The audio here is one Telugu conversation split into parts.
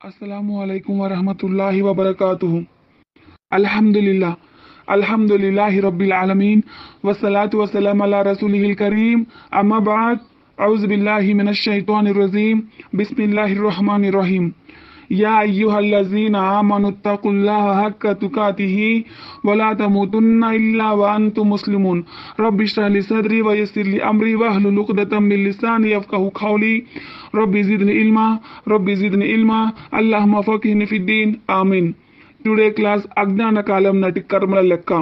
अस्सलामुअलैकुम वरहमतुल्लाहि वबरकातुहु। अल्हम्दुलिल्लाह अल्हम्दुलिल्लाहि रब्बिल आलमीन वस्सलातु वस्सलामु अला रसूलिहिल करीम अम्मा बाद औज़ु बिल्लाहि मिनश शैतानिर रजीम बिस्मिल्लाहिर रहमानिर रहीम या अय्युहल्लज़ीना आमनुत्तकुल्लाहा हक्का तुकातिही वला तमूतुन्ना इल्ला व अंतुम मुस्लिमून रब्बि इश्रह ली सदरी व यस्सिर ली अमरी वहलुल उक़दतम मिन लिसानी यफ़क़हू क़ौली रब्बि ज़िदनी इल्मा अल्लाहुम्मा फ़क़िहनी फ़िद्दीन आमीन। టుడే క్లాస్ అజ్ఞాన కాలం నాటి కర్మల లెక్క.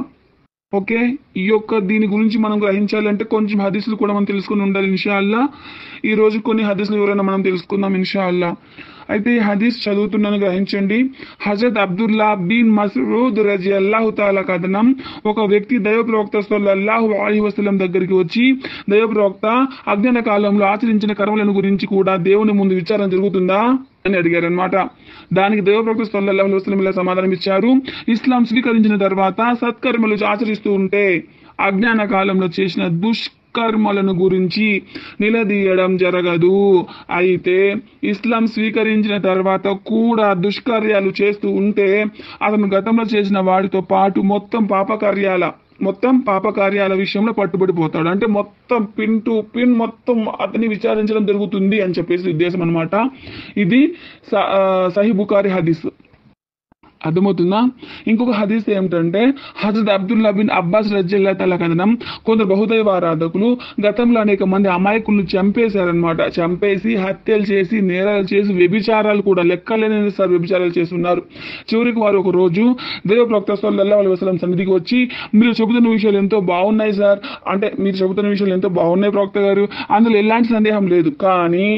ఓకే, ఈ యొక్క దీని గురించి మనం గ్రహించాలంటే కొంచెం హదీసులు కూడా మనం తెలుసుకుని ఉండాలి ఇన్షాల్లా. ఈ రోజు కొన్ని హదీసులు ఎవరైనా మనం తెలుసుకుందాం ఇన్షాల్లా. అయితే ఈ హదీస్ చదువుతున్నాను, గ్రహించండి. హజరత్ అబ్దుల్లా బిన్ మస్ఊద్ రజియల్లాహు తఆలా కథనం, ఒక వ్యక్తి దైవ ప్రవక్త సల్లల్లాహు అలైహి వసల్లం దగ్గరికి వచ్చి, దైవ ప్రవక్త, అజ్ఞాన కాలంలో ఆచరించిన కర్మలను గురించి కూడా దేవుని ముందు విచారణ జరుగుతుందా అని అడిగారు అనమాట. దానికి దైవ ప్రవక్త సల్లల్లాహు అలైహి వసల్లం ఇలా సమాధానం ఇచ్చారు: ఇస్లాం స్వీకరించిన తర్వాత సత్కర్మలు ఆచరిస్తూ ఉంటే అజ్ఞాన కాలంలో చేసిన దుష్కర్మలను గురించి నిలదీయడం జరగదు. అయితే ఇస్లాం స్వీకరించిన తర్వాత కూడా దుష్కార్యాలు చేస్తూ ఉంటే అతను గతంలో చేసిన వాటితో పాటు మొత్తం పాపకార్యాల విషయంలో పట్టుబడిపోతాడు. అంటే మొత్తం పిన్ టు పిన్ మొత్తం అతన్ని విచారించడం జరుగుతుంది అని చెప్పేసి ఉద్దేశం అనమాట. ఇది సహీ బుఖారీ హదీస్. అర్థమవుతుందా? ఇంకొక హదీస్ ఏమిటంటే, హజరత్ అబ్దుల్లా బిన్ అబ్బాస్ రజియల్లాహు తఆలా కథనం, కొందరు బహుదైవ ఆరాధకులు గతంలో అనేక మంది అమాయకులను చంపేశారనమాట. చంపేసి హత్యలు చేసి నేరాలు చేసి వ్యభిచారాలు కూడా లెక్కలేని వ్యభిచారాలు చేస్తున్నారు. చివరికి వారు ఒక రోజు దైవ ప్రవక్త సల్లల్లాహు అలైహి వసల్లం సన్నిధికి వచ్చి, మీరు చెబుతున్న విషయాలు ఎంతో బాగున్నాయి సార్, అంటే మీరు చెబుతున్న విషయాలు ఎంతో బాగున్నాయి ప్రవక్త గారు, అందులో ఎలాంటి సందేహం లేదు, కానీ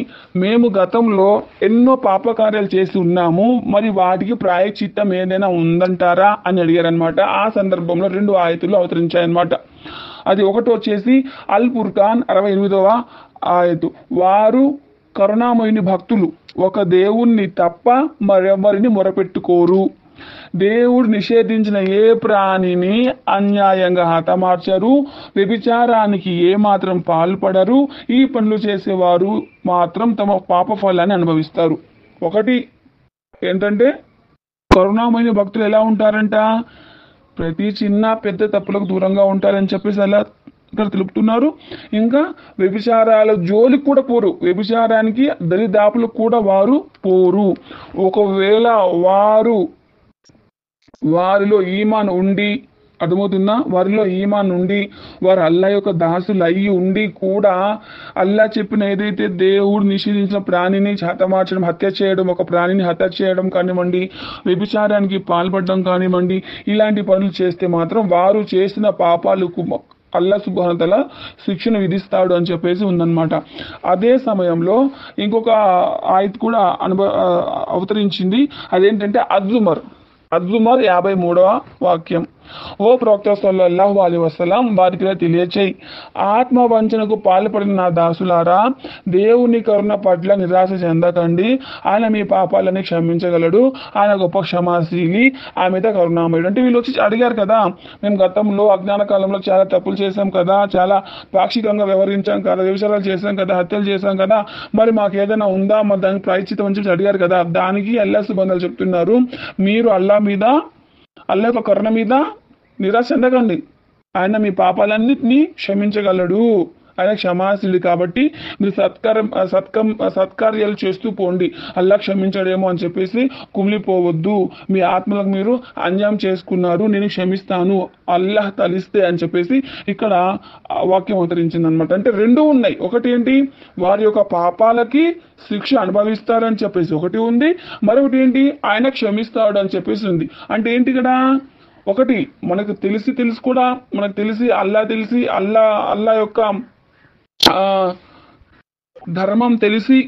మేము గతంలో ఎన్నో పాపకార్యాలు చేసి ఉన్నాము, మరి వాటికి ప్రాయశ్చిత్తం ఏదైనా ఉందంటారా అని అడిగారనమాట. ఆ సందర్భంలో 2 ఆయతులు అవతరించాయన్నమాట. అది ఒకటి వచ్చేసి అల్ ఫుర్ఖాన్ 68వ ఆయతు, వారు కరుణామయుని భక్తులు, ఒక దేవుణ్ణి తప్ప మరెవరిని మొరపెట్టుకోరు, దేవుడు నిషేధించిన ఏ ప్రాణిని అన్యాయంగా హతమార్చరు, వ్యభిచారానికి ఏమాత్రం పాల్పడరు, ఈ పనులు చేసేవారు మాత్రం తమ పాప ఫలాన్ని అనుభవిస్తారు. ఒకటి ఏంటంటే, కరుణామయ భక్తులు ఎలా ఉంటారంట, ప్రతి చిన్న పెద్ద తప్పులకు దూరంగా ఉంటారని చెప్పేసి అలా ఇక్కడ తెలుపుతున్నారు. ఇంకా వ్యభిచారాల జోలికి కూడా పోరు, వ్యభిచారానికి దరిదాపులకు కూడా వారు పోరు. ఒకవేళ వారిలో ఈమాన్ ఉండి, అర్థమవుతుందా, వారిలో ఈమాన్ ఉండి వారు అల్లా యొక్క దాసులు అయ్యి ఉండి కూడా అల్లా చెప్పిన ఏదైతే దేవుడు నిషేధించిన ప్రాణిని హతమార్చడం, హత్య చేయడం, ఒక ప్రాణిని హత్య చేయడం కానివ్వండి, వ్యభిచారానికి పాల్పడడం కానివ్వండి, ఇలాంటి పనులు చేస్తే మాత్రం వారు చేసిన పాపాలకు అల్లా సుబ్హానహు వ తఆలా శిక్షను విధిస్తాడు అని చెప్పేసి ఉందన్నమాట. అదే సమయంలో ఇంకొక ఆయత్ కూడా అవతరించింది. అదేంటంటే అజ్జుమర్ 53వ వాక్యం, ఓ ప్రవక్త సల్లల్లాహు అలైహి వసల్లం, వారికి తెలియచేయి, ఆత్మవంచనకు పాల్పడిన నా దాసులారా, దేవుని కరుణ పట్ల నిరాశ చెందకండి, ఆయన మీ పాపాలని క్షమించగలడు, ఆయన గొప్ప క్షమాశీలి, ఆయన మీద కరుణామయుడు. అంటే వీళ్ళు వచ్చి అడిగారు కదా, మేము గతంలో అజ్ఞాన కాలంలో చాలా తప్పులు చేశాం కదా, చాలా పాక్షికంగా వ్యవహరించాం కదా, వ్యభిచారాలు చేశాం కదా, హత్యలు చేశాం కదా, మరి మాకు ఏదైనా ఉందా, మరి దానికి ప్రాయశ్చిత్తం అని చెప్పి అడిగారు కదా. దానికి అల్లా సుబ్హానహు చెప్తున్నారు, మీరు అల్లా యొక్క కరుణ మీద నిరాశ చెందకండి, ఆయన మీ పాపాలన్నిటినీ క్షమించగలడు, ఆయన క్షమాశీలుడు. కాబట్టి మీరు సత్కార్యాలు చేస్తూ పోండి, అల్లా క్షమించడేమో అని చెప్పేసి కుమిలిపోవద్దు, మీ ఆత్మలకు మీరు అన్యాయం చేసుకున్నారు, నేను క్షమిస్తాను అల్లాహ్ తలిస్తే అని చెప్పేసి ఇక్కడ వాక్యం అవతరించింది అనమాట. అంటే 2 ఉన్నాయి. ఒకటి ఏంటి, వారి యొక్క పాపాలకి శిక్ష అనుభవిస్తారని చెప్పేసి ఒకటి ఉంది, మరొకటి ఏంటి, ఆయన క్షమిస్తాడు అని చెప్పేసి ఉంది. అంటే ఏంటి ఇక్కడ, ఒకటి మనకు తెలిసి కూడా, మనకు తెలిసి అల్లా యొక్క ధర్మం తెలిసి,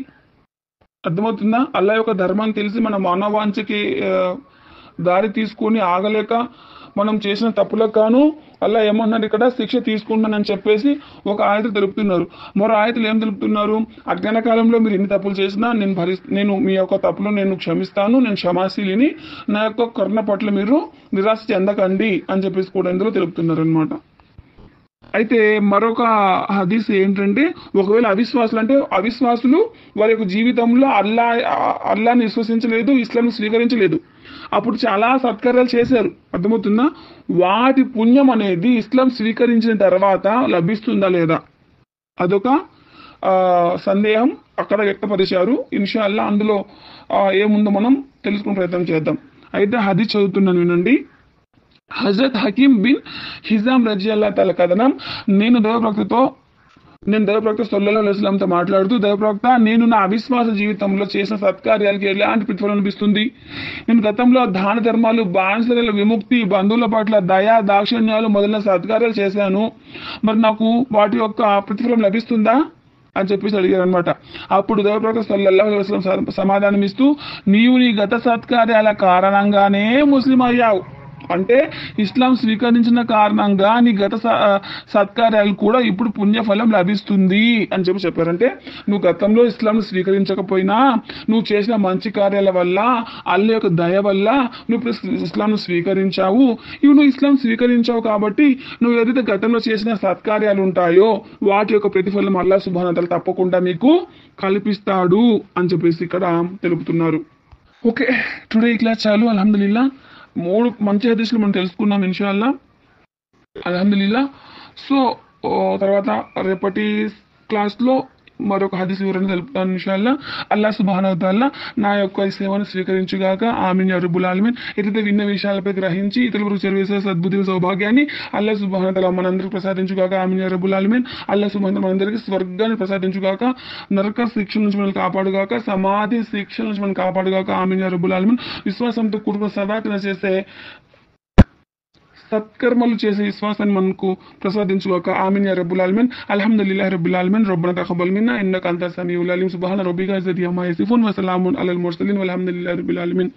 అర్థమవుతుందా, అల్లా యొక్క ధర్మం తెలిసి మన మానవాంఛకి దారి తీసుకొని ఆగలేక మనం చేసిన తప్పులకు గాను అల్లా ఏమన్నారు, ఇక్కడ శిక్ష తీసుకుంటానని చెప్పేసి ఒక ఆయత తెలుపుతున్నారు. మరో ఆయతలు ఏం తెలుపుతున్నారు, అజ్ఞాన కాలంలో మీరు ఎన్ని తప్పులు చేసినా నేను మీ యొక్క తప్పులు నేను క్షమిస్తాను, నేను క్షమాశీలిని, నా యొక్క కరుణ పట్ల మీరు నిరాశ చెందకండి అని చెప్పేసి కూడా ఇందులో తెలుపుతున్నారు అనమాట. అయితే మరొక హదీస్ ఏంటంటే, ఒకవేళ అవిశ్వాసులు వారి యొక్క జీవితంలో అల్లాని విశ్వసించలేదు, ఇస్లాంని స్వీకరించలేదు, అప్పుడు చాలా సత్కార్యాలు చేశారు, అర్థమవుతుందా? వాటి పుణ్యం అనేది ఇస్లాం స్వీకరించిన తర్వాత లభిస్తుందా లేదా, అదొక సందేహం అక్కడ వ్యక్తపరిచారు. ఇన్షాల్లా అందులో ఏముందో మనం తెలుసుకునే ప్రయత్నం చేద్దాం. అయితే హదీస్ చదువుతున్నాను వినండి. హజరత్ హకీం బిన్ హిజాం రజియల్లాహు తఆలా కథనం, నేను దైవప్రవక్త సల్లల్లాహు అలైహి వసల్లంతో మాట్లాడుతూ, దైవప్రవక్త, నేను నా అవిశ్వాస జీవితంలో చేసిన సత్కార్యాలకి ఎలాంటి ప్రతిఫలం అనిపిస్తుంది? నేను గతంలో దాన ధర్మాలు, బానిసల విముక్తి, బంధువుల పట్ల దయా దాక్షిణ్యాలు మొదలైన సత్కార్యాలు చేశాను, మరి నాకు వాటి యొక్క ప్రతిఫలం లభిస్తుందా అని చెప్పేసి అడిగారు అనమాట. అప్పుడు దైవప్రవక్త సల్లల్లాహు అలైహి వసల్లం సమాధానం ఇస్తూ, నీవు నీ గత సత్కార్యాల కారణంగానే ముస్లిం అయ్యావు, అంటే ఇస్లాం స్వీకరించిన కారణంగా నీ గత సత్కార్యాలు కూడా ఇప్పుడు పుణ్యఫలం లభిస్తుంది అని చెప్పారంటే, నువ్వు గతంలో ఇస్లాంను స్వీకరించకపోయినా నువ్వు చేసిన మంచి కార్యాల వల్ల, అల్లా యొక్క దయ వల్ల నువ్వు ఇస్లాంను స్వీకరించావు. ఇవి నువ్వు ఇస్లాం స్వీకరించావు కాబట్టి నువ్వు ఏదైతే గతంలో చేసిన సత్కార్యాలు ఉంటాయో వాటి యొక్క ప్రతిఫలం అల్లాహ్ సుబ్హానహు వ తఆలా తప్పకుండా మీకు కల్పిస్తాడు అని చెప్పేసి ఇక్కడ తెలుపుతున్నారు. ఓకే, టుడే ఈ క్లాస్ చాలు. అల్హమ్దులిల్లా 3 మంచి హదీసులు మనం తెలుసుకున్నాం ఇన్షాల్లా, అల్హమ్దులిల్లా. సో తర్వాత రేపటి క్లాస్లో మరొక హదీస్ వివరణ తెలుపుతాను ఇన్షాల్లా. అల్లాహ్ సుబ్హానహు వ తఆలా నా యొక్క ఈ సేవను స్వీకరించుగాక. ఆమీన్ యా రబ్బుల్ ఆలమీన్. ఏదైతే విన్న విషయాలపై గ్రహించి ఇతరులకు చేరువేసే సద్బుద్ధి సౌభాగ్యాన్ని అల్లాహ్ సుబ్హానహు వ తఆలా మనందరికీ ప్రసాదించుగాక. ఆమీన్ యా రబ్బుల్ ఆలమీన్. అల్లాహ్ సుబ్హానహు వ తఆలా మనందరికీ స్వర్గాన్ని ప్రసాదించుగాక, నరక శిక్ష నుంచి మనల్ని కాపాడుగాక, సమాధి శిక్ష నుంచి మనం కాపాడుగాక. ఆమీన్ యా రబ్బుల్ ఆలమీన్. విశ్వాసంతో కూడుకున్న సదాకరణ చేసే సత్కర్మలు చేసే విశ్వాసాన్ని మనకు ప్రసాదించుగాక. ఆమీన్ యా రబ్బుల్ ఆలమీన్. అల్హమ్దులిల్లాహి రబ్బిల్ ఆలమీన్. రబ్బనా తఖబ్బల్ మిన్నా ఇన్నక అంత సమీఉల్ అలీం. సుబ్హాన రబ్బిక ఇజ్జతి అమ్మా యసిఫూన్ వ సలామున్ అలల్ ముర్సలీన్ వల్హమ్దులిల్లాహి రబ్బిల్ ఆలమీన్.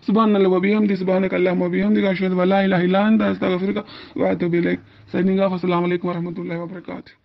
సుబ్హానల్లాహి వ బిహమ్ది, సుబ్హానక అల్లాహుమ్మ వ బిహమ్దిక, అష్హదు అన్ లా ఇలాహా ఇల్లా అంత, అస్తగ్ఫిరుక వ అతూబు ఇలైక్. Signing off. అస్సలాము అలైకుం వ రహ్మతుల్లాహి వ బరకాతుహు.